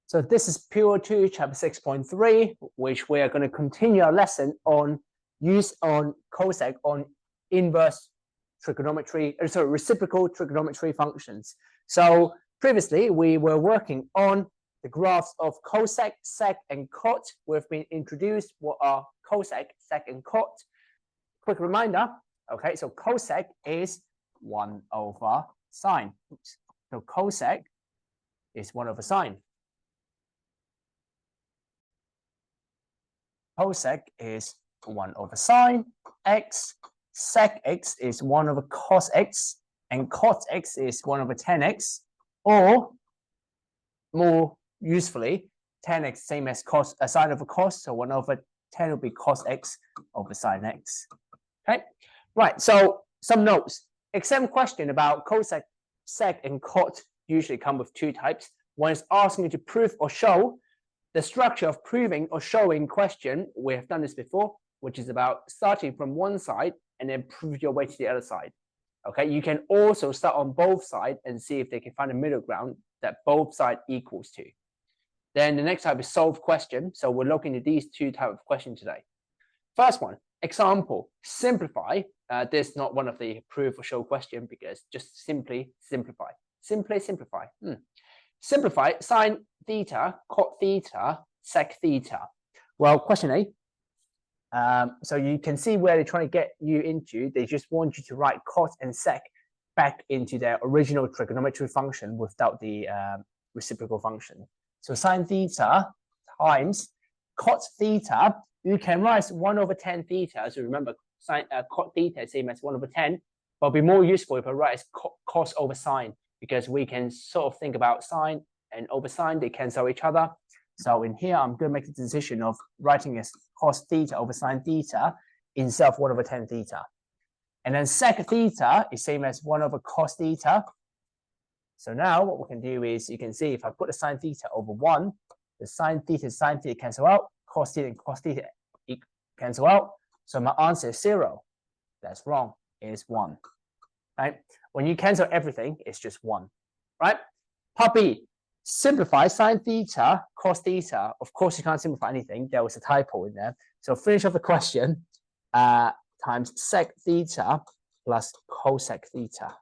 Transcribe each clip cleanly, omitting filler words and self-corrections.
So this is Pure 2, Chapter 6.3, which we are going to continue our lesson on use on cosec on inverse trigonometry, reciprocal trigonometry functions. So previously we were working on the graphs of cosec, sec, and cot. We've been introduced what are cosec, sec, and cot. Quick reminder, okay, so cosec is 1 over sine. Oops. So cosec is 1 over sine. Cosec is 1 over sine x, sec x is 1 over cos x, and cot x is 1 over tan x, or more usefully, tan x same as cos, sine over cos, so 1 over 10 will be cos x over sine x. Okay, right, so some notes. Exam question about cosec, sec, and cot usually come with 2 types. One is asking you to prove or show the structure of proving or showing question. We have done this before, which is about starting from one side and then prove your way to the other side. Okay, you can also start on both sides and see if they can find a middle ground that both sides equals to. Then the next type is solve question. So we're looking at these 2 types of questions today. First one, example, simplify. This is not one of the prove or show question because just simply simplify. Simply simplify. Simplify sine theta, cot theta, sec theta. Well, question A. So you can see where they're trying to get you into. They just want you to write cot and sec back into their original trigonometry function without the reciprocal function. So sine theta times cot theta. You can write 1 over 10 theta. So remember, cot theta is same as 1 over 10. But it'll be more useful if I write as cos over sine, because we can sort of think about sine and over sine, they cancel each other. So in here, I'm going to make the decision of writing as cos theta over sine theta instead of 1 over 10 theta. And then sec theta is same as 1 over cos theta. So now what we can do is, you can see if I put the sine theta over 1, the sine theta cancel out, cos theta and cos theta cancel out. So my answer is 0. That's wrong. It is 1. Right? When you cancel everything, it's just 1. Right? Part B. Simplify sine theta, cos theta. Of course, you can't simplify anything. There was a typo in there. So finish off the question times sec theta plus cosec theta.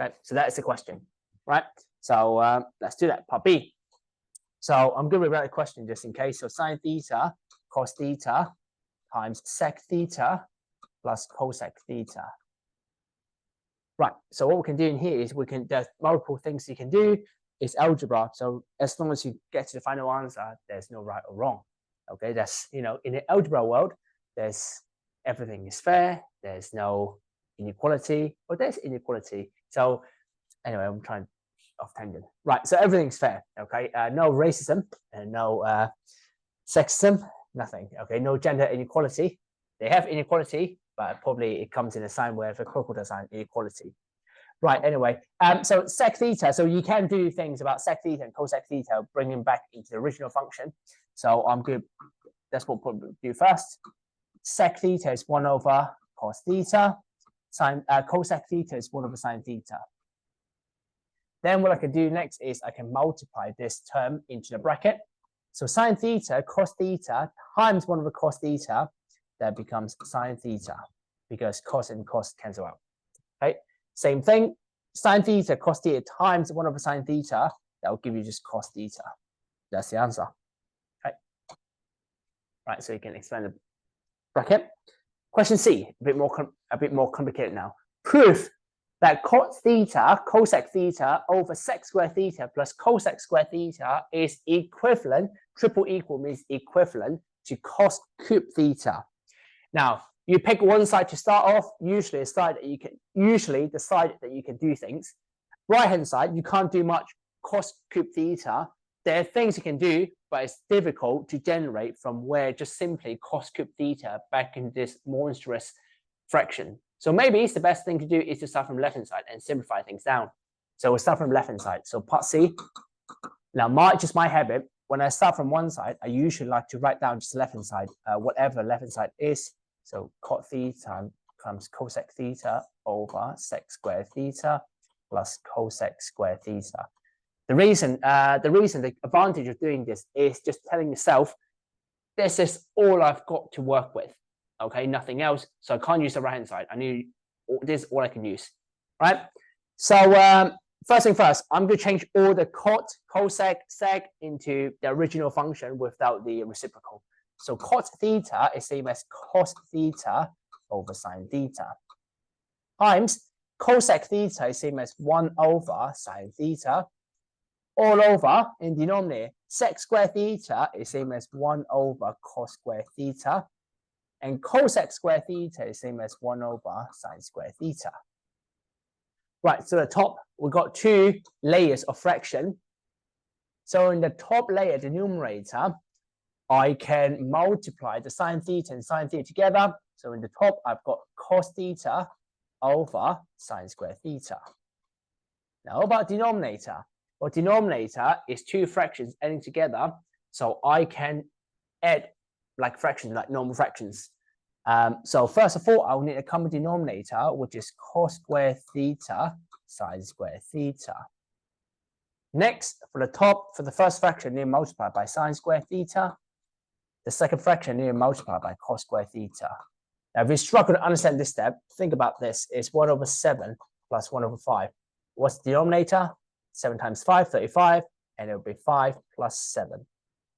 Okay, so that is the question, right? So let's do that. Part B. So I'm going to rewrite the question just in case. So sine theta, cos theta times sec theta plus cosec theta. Right. So what we can do in here is there's multiple things you can do. It's algebra. So as long as you get to the final answer, there's no right or wrong. Okay. That's, in the algebra world, everything is fair. There's no inequality, or there's inequality. So anyway, I'm trying off tangent. Right. So everything's fair. Okay. No racism and no sexism, nothing. Okay. No gender inequality. They have inequality, but probably it comes in a sign where the crocodile sign inequality. Right, anyway, so sec theta, so you can do things about sec theta and cosec theta, bring them back into the original function. So I'm good. That's what we'll do first. Sec theta is 1 over cos theta. Cosec theta is 1 over sine theta. Then what I can do next is I can multiply this term into the bracket. So sine theta, cos theta times 1 over cos theta, that becomes sine theta, because cos and cos cancel out. Okay. Same thing, sine theta, cos theta times 1 over sine theta, that will give you just cos theta. That's the answer. Okay. Right, so you can expand the bracket. Question C, a bit more complicated now. Proof that cot theta, cosec theta over sec squared theta plus cosec squared theta is equivalent, triple equal means equivalent to cos cube theta. Now, you pick one side to start off, usually the side that you can do things. Right hand side, you can't do much. Cos cube theta, there are things you can do, but it's difficult to generate from where just simply cos cube theta back in this monstrous fraction. So maybe it's the best thing to do is to start from left hand side and simplify things down. So we'll start from left hand side. So part C. Now, just my habit, when I start from one side, I usually like to write down just the left hand side, whatever left hand side is. So cot theta becomes cosec theta over sec squared theta plus cosec squared theta. the advantage of doing this is just telling yourself, this is all I've got to work with. Okay, nothing else. So I can't use the right hand side. I need this is all I can use. Right. So first thing first, I'm going to change all the cosec, sec into the original function without the reciprocal. So cot theta is same as cos theta over sine theta times cosec theta is same as 1 over sine theta all over in denominator. Sec squared theta is same as 1 over cos squared theta, and cosec squared theta is same as 1 over sine squared theta. Right, so the top, we've got two layers of fraction. So in the top layer, the numerator, I can multiply the sine theta and sine theta together. So in the top, I've got cos theta over sine squared theta. Now, what about denominator? Well, denominator is two fractions adding together. So I can add like fractions, like normal fractions. So first of all, I'll need a common denominator, which is cos squared theta sine squared theta. Next, for the top, for the first fraction, need to multiply by sine squared theta. The second fraction, need to multiply by cos squared theta. Now, if you struggle to understand this step, think about this. It's 1 over 7 plus 1 over 5. What's the denominator? 7 times 5, 35, and it will be 5 plus 7.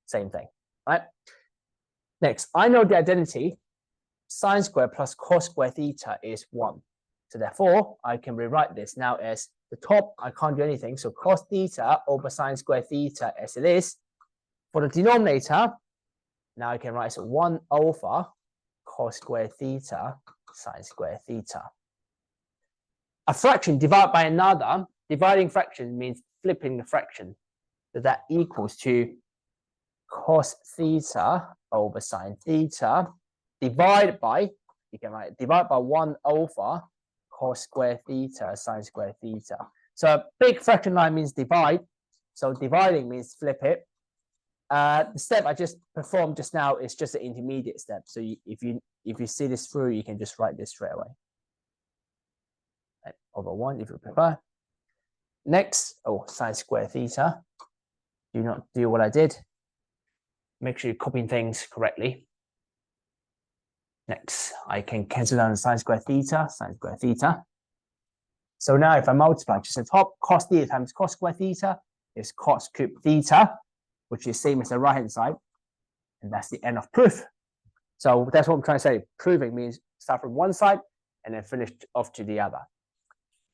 Same thing, right? Next, I know the identity. Sine squared plus cos squared theta is 1. So therefore, I can rewrite this now as the top, I can't do anything. So cos theta over sine squared theta as it is. For the denominator, now I can write as 1 over cos squared theta sine squared theta. A fraction divided by another, dividing fraction means flipping the fraction. So that equals to cos theta over sine theta divided by, you can write divided by 1 over cos squared theta sine squared theta. So a big fraction line means divide. So dividing means flip it. The step I just performed just now is just an intermediate step. So if you see this through, you can just write this straight away. Right, over 1 if you prefer. Next, sine squared theta. Do not do what I did. Make sure you're copying things correctly. Next, I can cancel down the sine squared theta, sine squared theta. So now if I multiply just the top, cos theta times cos squared theta is cos cubed theta, which is same as the right hand side. And that's the end of proof. So that's what I'm trying to say. Proving means start from one side and then finish off to the other.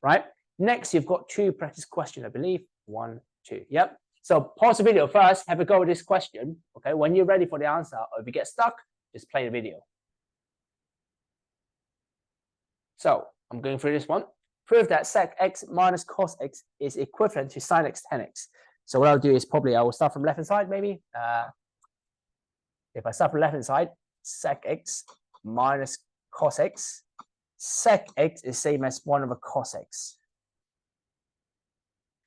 Right? Next, you've got two practice questions, I believe. 1, 2. Yep. So pause the video first, have a go with this question. Okay, when you're ready for the answer, or if you get stuck, just play the video. So I'm going through this one. Prove that sec x minus cos x is equivalent to sin x tan x. So what I'll do is probably I will start from left hand side maybe. If I start from left hand side, sec x minus cos x. Sec x is same as 1 over cos x.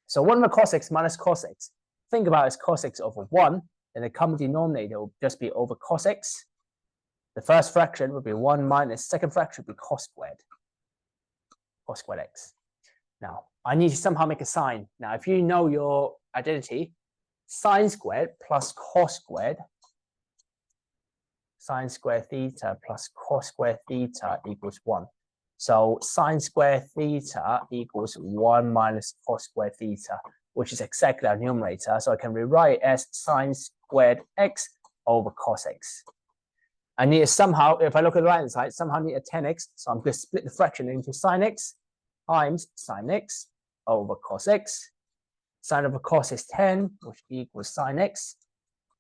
So 1 over cos x minus cos x. Think about it as cos x over 1. Then the common denominator will just be over cos x. The first fraction would be 1 minus second fraction would be cos squared. Cos squared x. Now, I need to somehow make a sign. Now, if you know your identity, sine squared plus cos squared, sine squared theta plus cos squared theta equals 1. So sine squared theta equals 1 minus cos squared theta, which is exactly our numerator. So I can rewrite it as sine squared x over cos x. I need to somehow, if I look at the right hand side, somehow need a tan x. So I'm going to split the fraction into sine x times sine x over cos x. Sine over cos is 10, which equals sine x,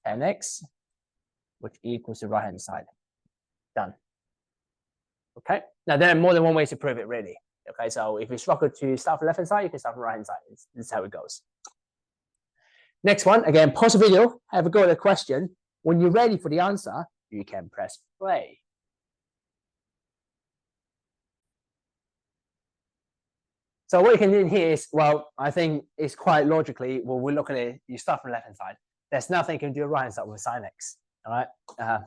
tan x, which equals the right hand side. Done. Okay. Now there are more than one way to prove it, really. Okay. So if you struggle to start from the left hand side, you can start from the right hand side. This is how it goes. Next one, again, pause the video, have a go at the question. When you're ready for the answer, you can press play. So what you can do here is, well, I think it's quite logically, well, we look at it, you start from the left-hand side. There's nothing you can do right-hand side with sin x, all right?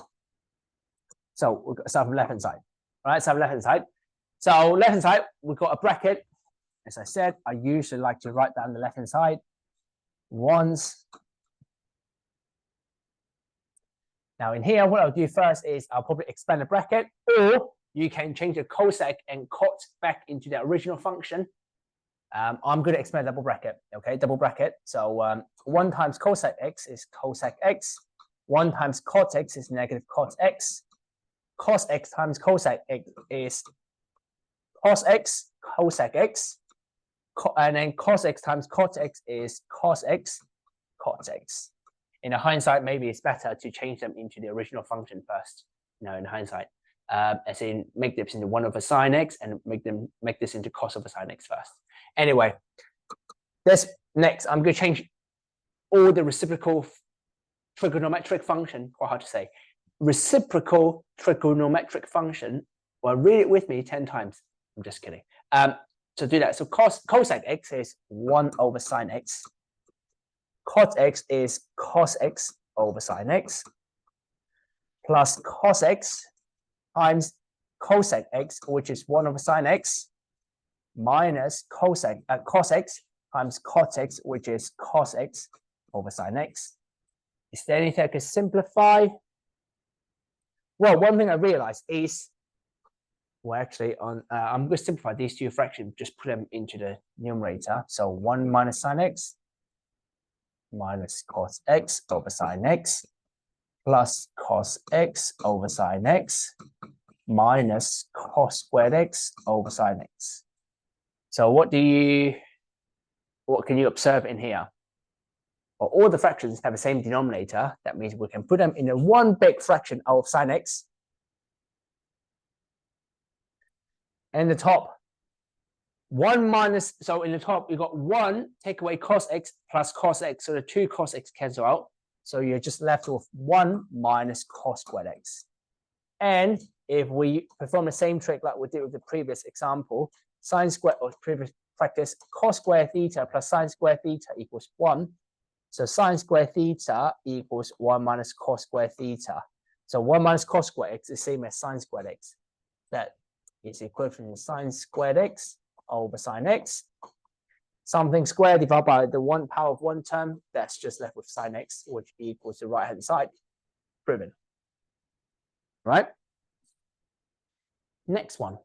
So we'll start from left-hand side, all right? Start from left-hand side. So left-hand side, we've got a bracket. As I said, I usually like to write down the left-hand side. ones. Now in here, what I'll do first is I'll probably expand the bracket, or you can change the cosec and cot back into the original function. I'm going to expand double bracket, okay, double bracket. So 1 times cosec x is cosec x, 1 times cotx is negative cotx, cos x times cosec x is cos x, cosec x, and then cos x times cotx is cos x, cotx. In hindsight, maybe it's better to change them into the original function first, in hindsight. As in make this into 1 over sine x and make this into cos over sine x first. Anyway, this next, I'm going to change all the reciprocal trigonometric function, quite hard to say, reciprocal trigonometric function. Well, read it with me 10 times. I'm just kidding. So do that. So cosec x is 1 over sine x. Cot x is cos x over sine x plus cos x times cosec x, which is 1 over sine x, minus cos x times cot x, which is cos x over sine x. Is there anything I can simplify? Well, one thing I realized is, well, actually, I'm going to simplify these two fractions, just put them into the numerator. So 1 minus sine x minus cos x over sine x plus cos x over sine x minus cos squared x over sine x. So what can you observe in here? Well, all the fractions have the same denominator. That means we can put them in a one big fraction of sine x. And the top, 1 minus, so in the top, you got 1, take away cos x plus cos x. So the 2 cos x cancel out. So you're just left with 1 minus cos squared x. And if we perform the same trick like we did with the previous example, sine squared, or previous practice, cos squared theta plus sine squared theta equals 1. So sine squared theta equals 1 minus cos squared theta. So 1 minus cos squared x is the same as sine squared x. That is equivalent to sine squared x over sine x. Something squared divided by the 1 power of 1 term, that's just left with sine x, which equals the right hand side. Proven. Right? Next one.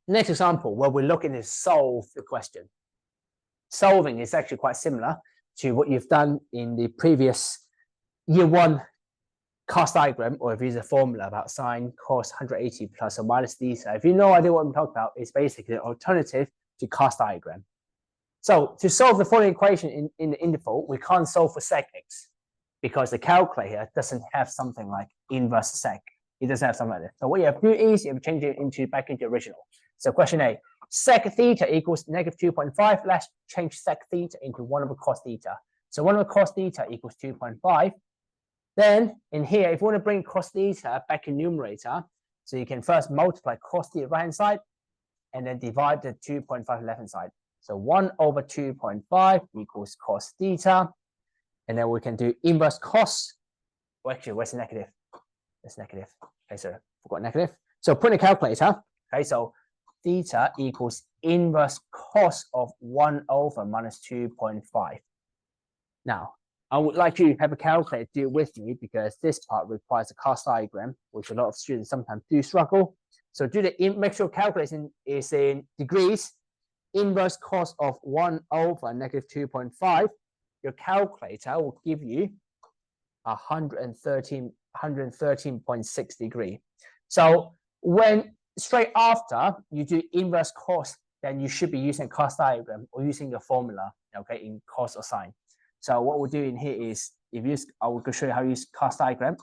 Next example, where we're looking to solve the question. Solving is actually quite similar to what you've done in the previous year 1 cast diagram, or if you use a formula about sine cos 180 plus or minus theta. If you have no idea what I'm talking about, it's basically an alternative to cast diagram. So to solve the following equation in the interval, we can't solve for secx because the calculator doesn't have something like inverse sec. It doesn't have something like that. So what you have to do is you have to change it back into original. So question A, sec theta equals negative 2.5. Let's change sec theta into 1 over cos theta. So 1 over cos theta equals 2.5. Then in here, if you want to bring cos theta back in numerator, so you can first multiply cos theta right hand side and then divide the 2.5 left hand side. So 1 over 2.5 equals cos theta. And then we can do inverse cos. Well, actually, where's the negative? It's negative. Okay, so forgot negative. So put in a calculator. Okay, so theta equals inverse cos of 1 over minus 2.5. Now, I would like you to have a calculator do it with me because this part requires a cast diagram, which a lot of students sometimes do struggle. So do make sure calculation is in degrees. Inverse cos of 1 over negative 2.5. Your calculator will give you 113.6 degree. So when straight after you do inverse cos, then you should be using a cast diagram or using the formula, okay, in cos or sine. So what we'll do in here is, I will show you how to use cast diagram.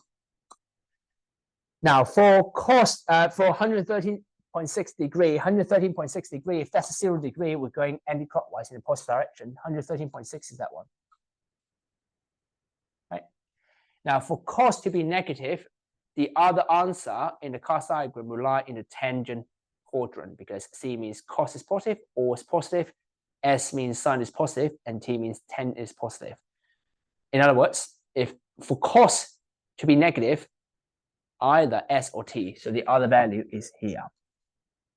Now for cos, for 113.6 degree, if that's a 0 degree, we're going anti-clockwise in the positive direction. 113.6 is that one. Right. Now for cos to be negative, the other answer in the cast diagram will lie in the tangent quadrant because C means cos is positive, or is positive, S means sine is positive, and T means tan is positive. In other words, if for cos to be negative, either S or T, so the other value is here.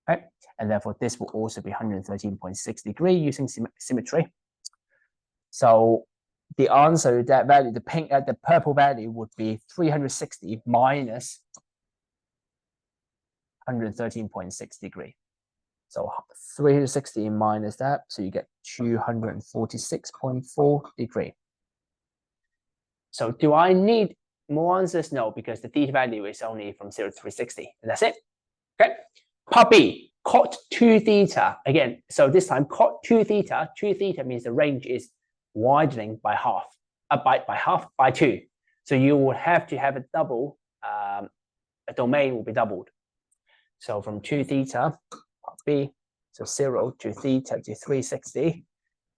Right? And therefore, this will also be 113.6 degree using symmetry. So the answer, that value, the purple value would be 360 minus 113.6 degree. So 360 minus that, so you get 246.4 degree. So do I need more answers? No, because the theta value is only from 0 to 360, and that's it. Okay. Part B, cot 2 theta. Again, so this time cot 2 theta. 2 theta means the range is widening by half, by 2. So you will have to have a double, a domain will be doubled. So from 2 theta, part B, so 0 to theta to 360.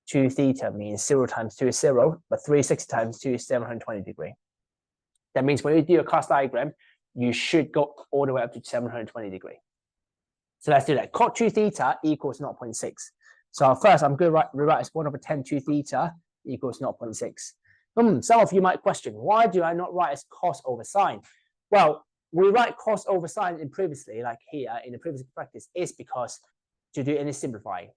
2 theta means 0 times 2 is 0, but 360 times 2 is 720 degree. That means when you do a cos diagram, you should go all the way up to 720 degree. So let's do that. Cot 2 theta equals 0.6. So first, I'm going to rewrite as 1 over 10 2 theta equals 0.6. Some of you might question, why do I not write as cos over sine? Well, we write cos over sine in previously, like here in the previous practice, is because to do any simplifying.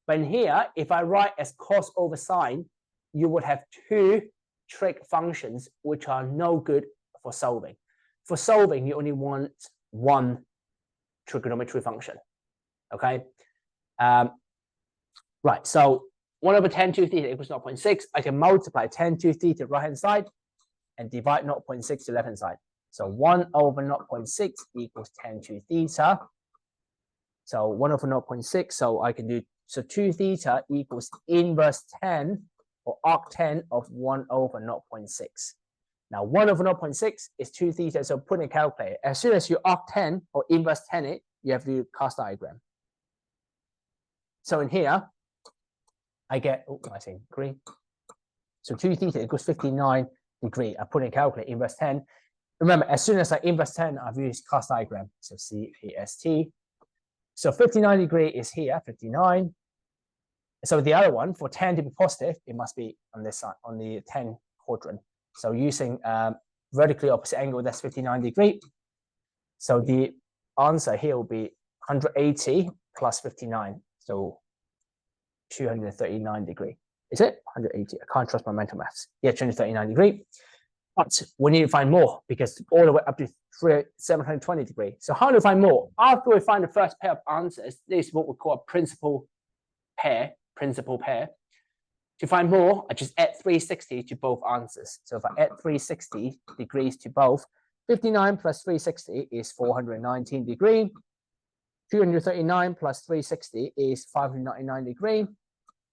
But in here, if I write as cos over sine, you would have 2 trig functions which are no good for solving. For solving, you only want 1 trigonometry function. Okay. Right. So 1 over 10 2 theta equals 0.6. I can multiply 10 2 theta right hand side and divide 0.6 to left hand side. So 1 over 0.6 equals 10 2 theta. So 1 over 0.6. So I can do, so 2 theta equals inverse 10 or arc10 of 1 over 0.6. Now 1 over 0.6 is 2 theta. So put in a calculator. As soon as you arc10 or inverse 10 it, you have to do cos diagram. So in here, I get, oh, I say degree. So 2 theta equals 59 degree. I put in a calculator, inverse 10. Remember, as soon as I inverse 10, I've used cos diagram. So CAST. So 59 degree is here, 59. So the other one, for 10 to be positive, it must be on this side, on the 10 quadrant. So using vertically opposite angle, that's 59 degree. So the answer here will be 180 plus 59. So 239 degree. Is it? 180. I can't trust my mental maths. Yeah, 239 degree. But we need to find more because all the way up to 720 degree. So how do we find more? After we find the first pair of answers, this is what we call a principal pair. To find more, I just add 360 to both answers. So if I add 360 degrees to both, 59 plus 360 is 419 degree. 239 plus 360 is 599 degree.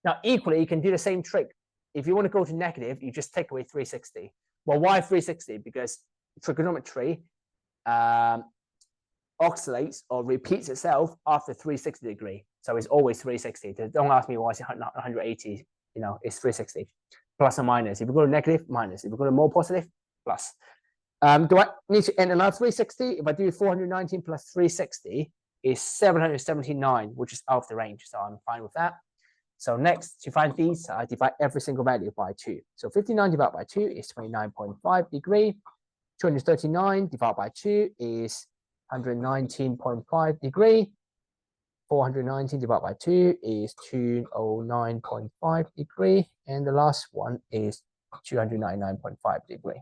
Now, equally, you can do the same trick. If you want to go to negative, you just take away 360. Well, why 360? Because trigonometry oscillates or repeats itself after 360 degree. So it's always 360. Don't ask me why it's 180. You know, it's 360. Plus or minus. If you go to negative, minus. If you go to more positive, plus. Do I need to add another 360? If I do 419 plus 360 is 779, which is out of the range. So I'm fine with that. So next, to find theta, I divide every single value by 2. So 59 divided by 2 is 29.5 degree. 239 divided by 2 is 119.5 degree. 419 divided by 2 is 209.5 degree. And the last one is 299.5 degree.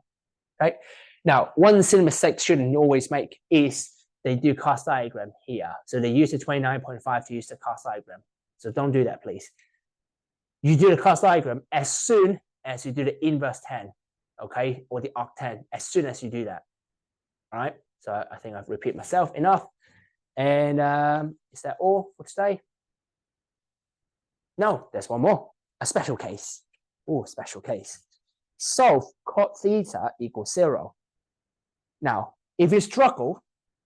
Okay. Now, one silly mistake students always make is they do cos diagram here. So they use the 29.5 to use the cos diagram. So don't do that, please. You do the cos diagram as soon as you do the inverse 10, okay, or the arc10, as soon as you do that. All right. So I think I've repeated myself enough. And is that all for today? No, there's one more. A special case. Oh, special case. Solve cot theta equals 0. Now, if you struggle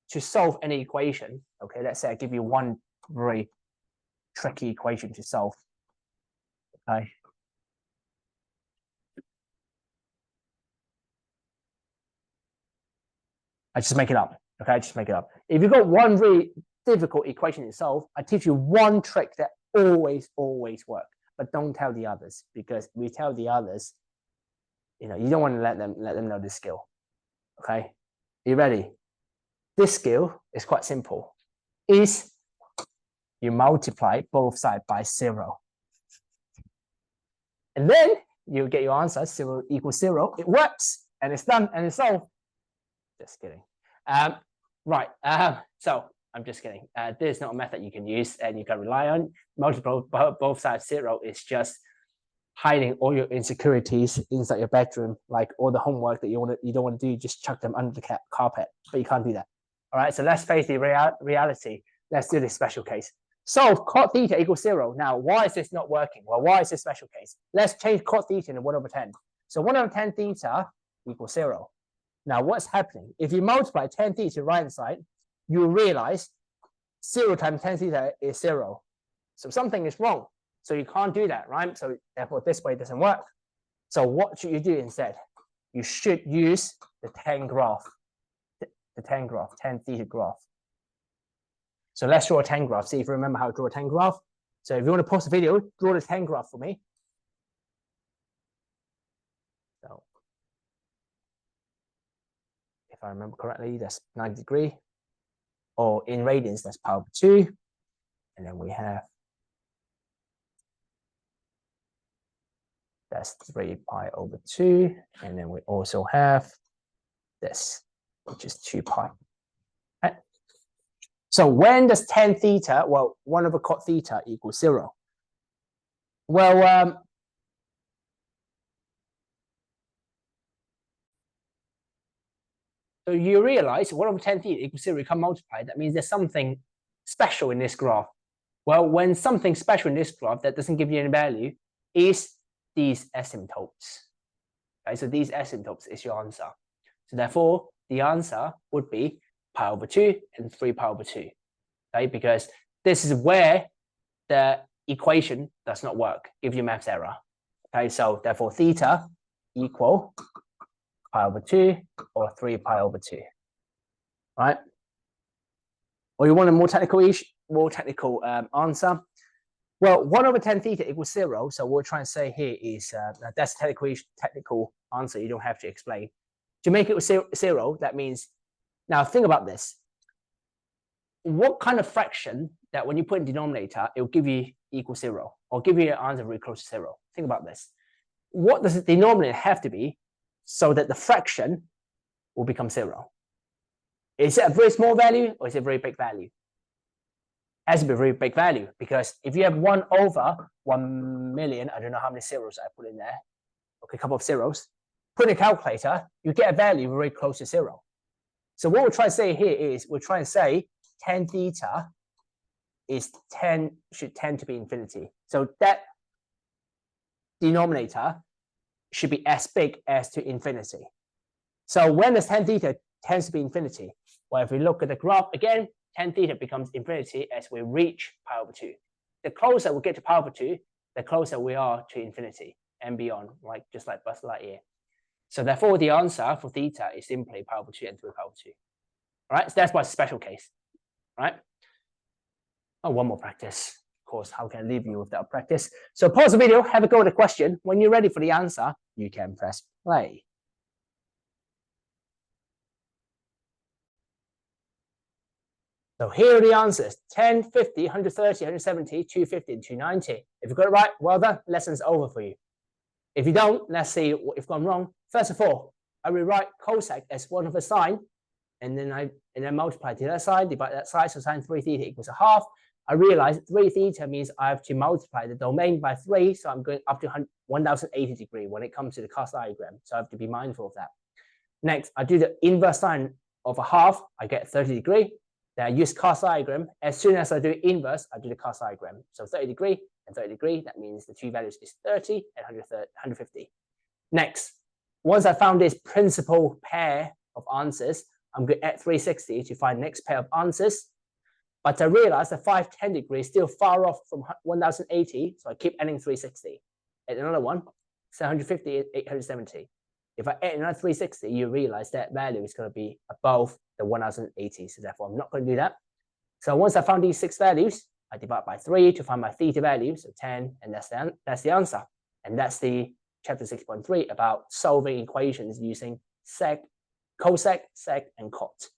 to solve any equation, okay, let's say I give you one very tricky equation to solve. Okay. I just make it up. Okay, I just make it up. If you've got one really difficult equation to solve, I teach you one trick that always works. But don't tell the others, because if we tell the others, you know, you don't want to let them know this skill. Okay, are you ready? This skill is quite simple. Is you multiply both sides by 0. And then you get your answer, 0 equals 0. It works, and it's done, and it's solved. Just kidding. Right, so I'm just kidding. There's not a method you can use and you can rely on. Multiple both sides 0 is just hiding all your insecurities inside your bedroom, like all the homework that you don't want to do, just chuck them under the carpet, but you can't do that. All right, so let's face the reality. Let's do this special case. Solve cot theta equals 0. Now, why is this not working? Well, why is this special case? Let's change cot theta into 1 over 10. So 1 over 10 theta equals 0. Now, what's happening? If you multiply 10 theta to the right-hand side, you realize 0 times 10 theta is 0. So something is wrong. So you can't do that, right? So therefore, this way doesn't work. So what should you do instead? You should use the 10 graph, the 10 theta graph. So let's draw a 10 graph. See if you remember how to draw a 10 graph. So if you want to pause the video, draw the 10 graph for me. So if I remember correctly, that's 90 degrees. Or in radians, that's pi over 2. And then we have, that's 3 pi over 2. And then we also have this, which is 2 pi. Right? So when does 10 theta, well, 1 over cot theta equals 0? Well, so you realize 1 over 10 theta equals 0, you can multiply. That means there's something special in this graph. Well, when something special in this graph that doesn't give you any value is these asymptotes. Okay, so these asymptotes is your answer. So therefore, the answer would be pi over 2 and 3 pi over 2. Okay, because this is where the equation does not work, give you maths error. Okay, so therefore theta equal pi over 2 or 3 pi over 2. Right? Or you want a more technical answer? Well, 1 over 10 theta equals 0. So what we're trying to say here is that's a technical answer. You don't have to explain. To make it 0, that means, now think about this. What kind of fraction that when you put in denominator, it will give you equal 0 or give you an answer very close to 0? Think about this. What does the denominator have to be so that the fraction will become 0? Is it a very small value or is it a very big value? It has to be a very big value, because if you have 1 over 1 million, I don't know how many zeros I put in there, okay, a couple of zeros, put in a calculator, you get a value very close to 0. So what we're trying to say here is we're trying to say 10 theta should tend to be infinity. So that denominator should be as big as to infinity. So when does 10 theta tends to be infinity? Well, if we look at the graph again, 10 theta becomes infinity as we reach pi over 2. The closer we get to pi over 2, the closer we are to infinity and beyond, like just like Buzz Lightyear. So therefore, the answer for theta is simply pi over 2 and 3 pi over 2. All right, so that's my special case. All right. Oh, one more practice. Of course, how can I leave you without practice? So pause the video, have a go at the question. When you're ready for the answer, you can press play. So here are the answers: 10, 50, 130, 170, 250, and 290. If you got it right, well done. Lesson's over for you. If you don't, let's see what you've gone wrong. First of all, I rewrite cosec as 1 over sine, and then multiply to that side, divide that side, so sine 3 theta equals a half. I realize 3 theta means I have to multiply the domain by 3, so I'm going up to 1080 degrees when it comes to the cos diagram, so I have to be mindful of that. Next, I do the inverse sine of a half, I get 30 degrees. Then I use cos diagram. As soon as I do inverse, I do the cos diagram. So 30 degrees and 30 degrees, that means the two values is 30 and 150. Next, once I found this principal pair of answers, I'm going to add 360 to find the next pair of answers. But I realize that 510 degrees is still far off from 1080, so I keep adding 360. Add another one, 750 and 870. If I add another 360, you realize that value is going to be above the 1080, so therefore I'm not going to do that. So once I found these 6 values, I divide by 3 to find my theta value, so 10, and that's the answer. And that's the chapter 6.3 about solving equations using sec, cosec, sec, and cot.